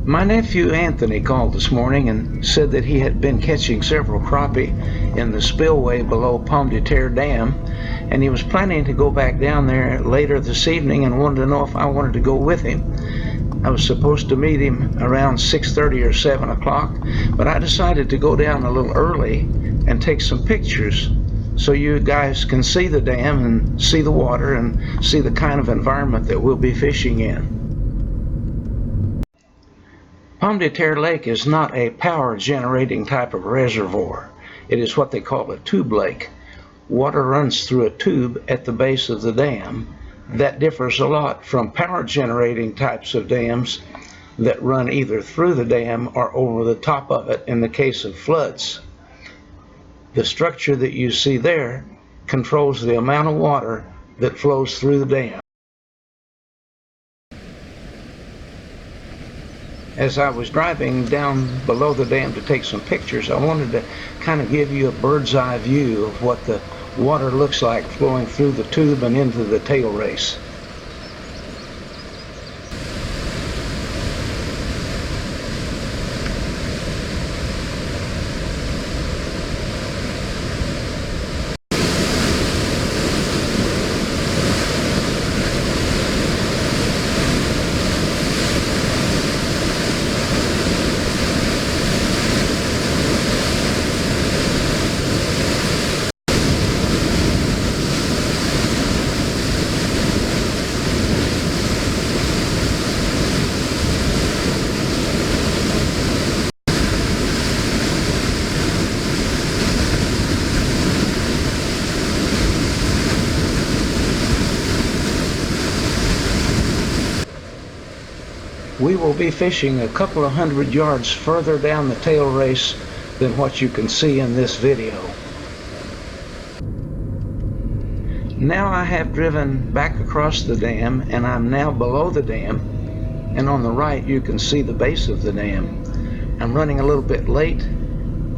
My nephew Anthony called this morning and said that he had been catching several crappie in the spillway below Pomme De Terre Dam, and he was planning to go back down there later this evening and wanted to know if I wanted to go with him. I was supposed to meet him around 6:30 or 7 o'clock, but I decided to go down a little early and take some pictures so you guys can see the dam and see the water and see the kind of environment that we'll be fishing in. Pomme de Terre Lake is not a power generating type of reservoir. It is what they call a tube lake. Water runs through a tube at the base of the dam. That differs a lot from power generating types of dams that run either through the dam or over the top of it in the case of floods. The structure that you see there controls the amount of water that flows through the dam. As I was driving down below the dam to take some pictures, I wanted to kind of give you a bird's eye view of what the water looks like flowing through the tube and into the tail race. We will be fishing a couple of hundred yards further down the tail race than what you can see in this video. Now I have driven back across the dam and I'm now below the dam, and on the right you can see the base of the dam. I'm running a little bit late.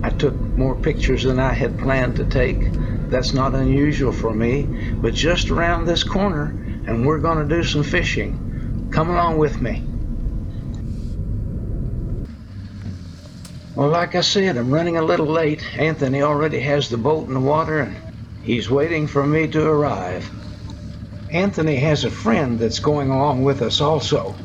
I took more pictures than I had planned to take. That's not unusual for me, but just around this corner and we're going to do some fishing. Come along with me. Well, like I said, I'm running a little late. Anthony already has the boat in the water and he's waiting for me to arrive. Anthony has a friend that's going along with us also.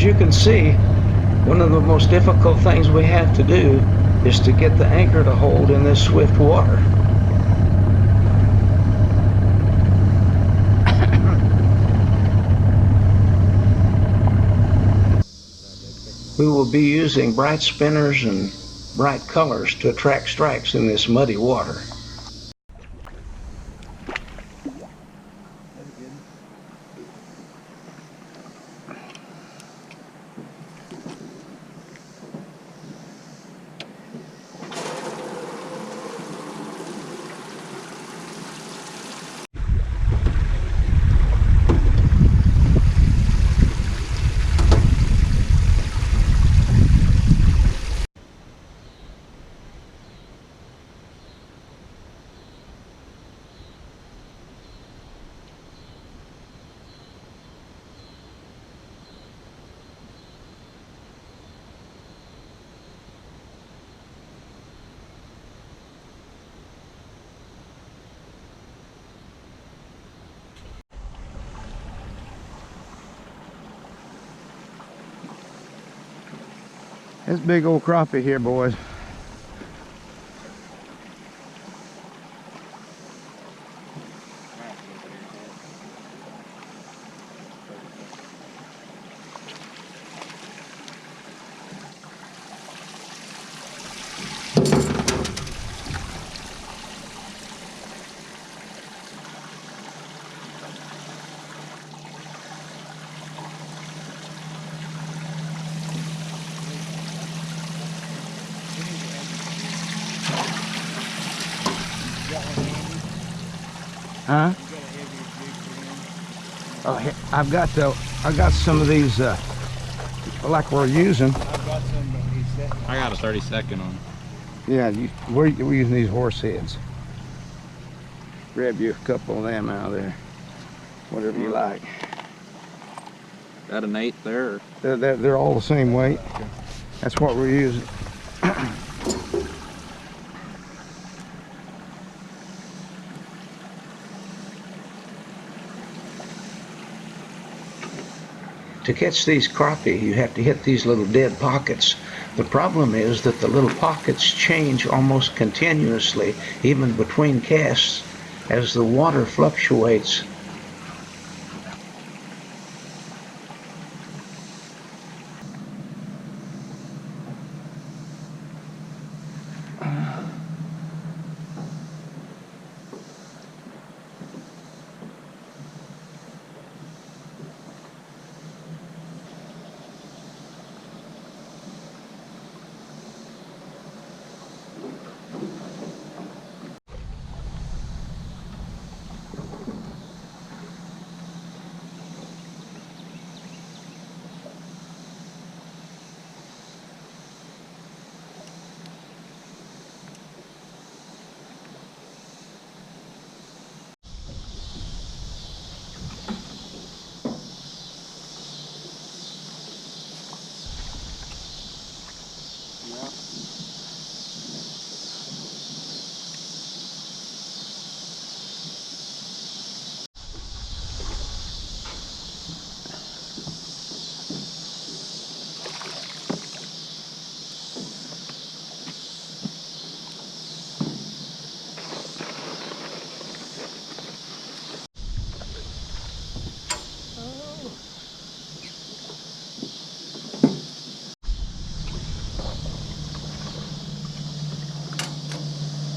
as you can see, one of the most difficult things we have to do is to get the anchor to hold in this swift water. We will be using bright spinners and bright colors to attract strikes in this muddy water. This big old crappie here, boys. Huh? Oh, I've got some of these like we're using. I got a 32nd on. Yeah, we're using these horse heads. Grab you a couple of them out of there. Whatever you like. That an 8 there? They're all the same weight. That's what we're using. To catch these crappie, you have to hit these little dead pockets. The problem is that the little pockets change almost continuously, even between casts, as the water fluctuates.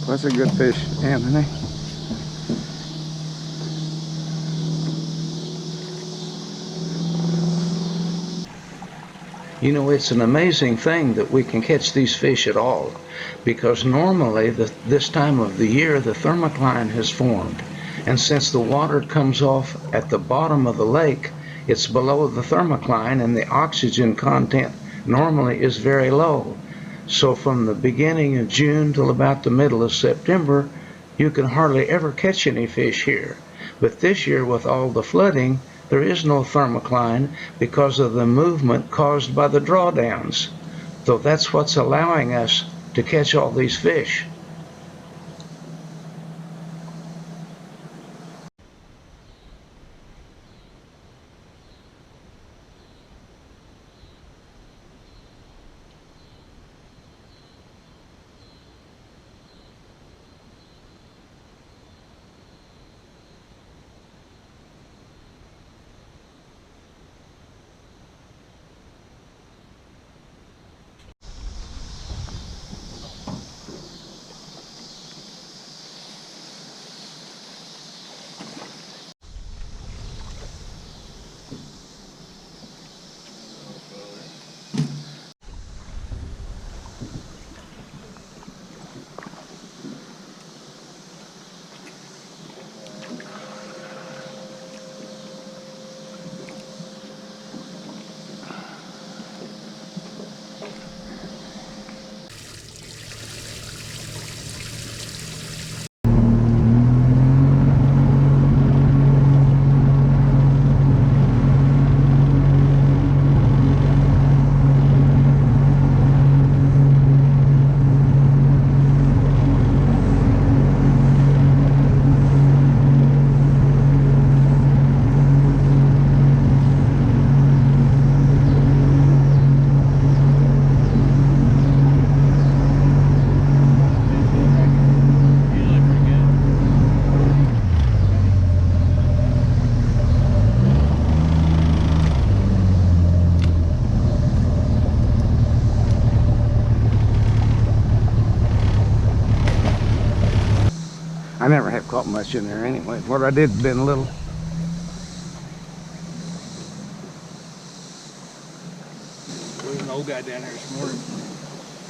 That's a good fish, Anthony. You know, it's an amazing thing that we can catch these fish at all, because normally this time of the year the thermocline has formed, and since the water comes off at the bottom of the lake, it's below the thermocline and the oxygen content normally is very low. So from the beginning of June till about the middle of September, you can hardly ever catch any fish here. But this year, with all the flooding, there is no thermocline because of the movement caused by the drawdowns. So that's what's allowing us to catch all these fish. never have caught much in there anyway. What I did been a little. There was an old guy down there this morning.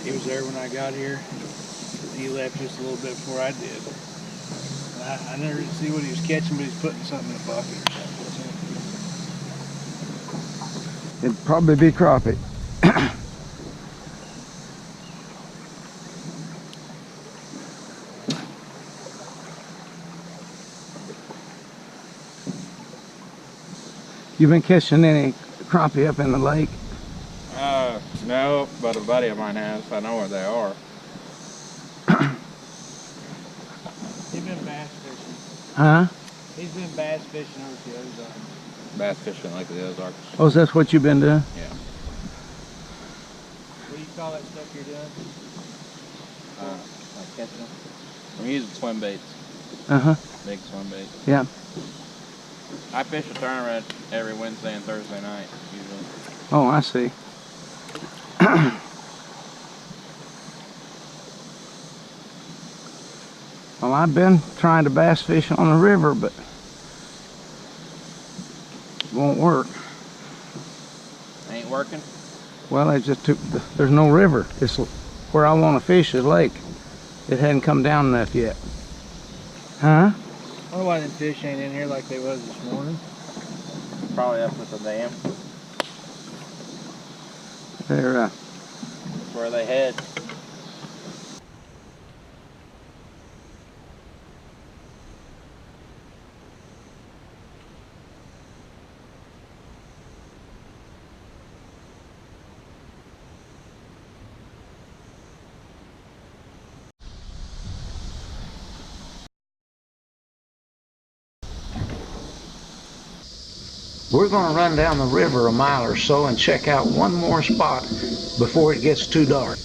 He was there when I got here. He left just a little bit before I did. I never did see what he was catching, but he's putting something in a bucket or something. It'd probably be crappie. You been catching any crappie up in the lake? No, but a buddy of mine has. I know where they are. He's been bass fishing. Huh? He's been bass fishing over the Ozarks. Bass fishing like the Ozarks. Oh, is that what you've been doing? Yeah. What do you call that stuff you're doing? Like catching them. I'm using swim baits. Uh-huh. Big swim baits. Yeah. I fish a tournament every Wednesday and Thursday night, usually. Oh, I see. Well, I've been trying to bass fish on the river, but it won't work. Ain't working? Well, I just took, there's no river. It's where I want to fish is lake. It hadn't come down enough yet. Huh? I wonder why them fish ain't in here like they was this morning. Probably up with the dam. They're, That's where they head. We're going to run down the river a mile or so and check out one more spot before it gets too dark.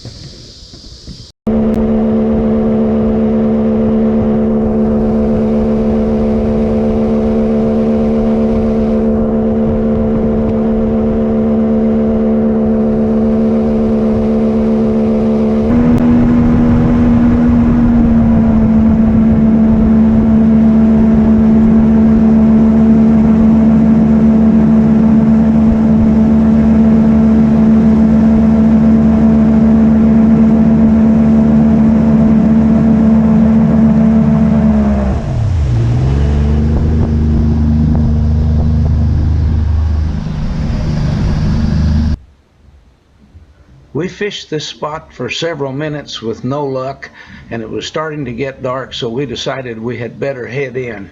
We fished this spot for several minutes with no luck, and it was starting to get dark, so we decided we had better head in.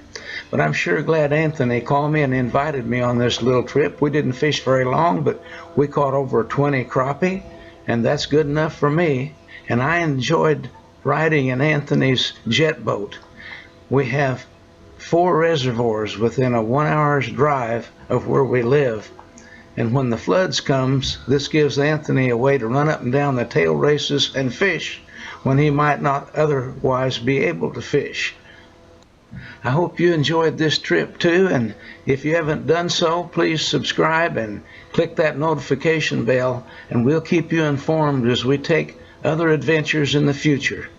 But I'm sure glad Anthony called me and invited me on this little trip. We didn't fish very long, but we caught over 20 crappie, and that's good enough for me. And I enjoyed riding in Anthony's jet boat. We have 4 reservoirs within a 1 hour's drive of where we live. And when the floods comes, this gives Anthony a way to run up and down the tail races and fish when he might not otherwise be able to fish. I hope you enjoyed this trip too, and if you haven't done so, please subscribe and click that notification bell, and we'll keep you informed as we take other adventures in the future.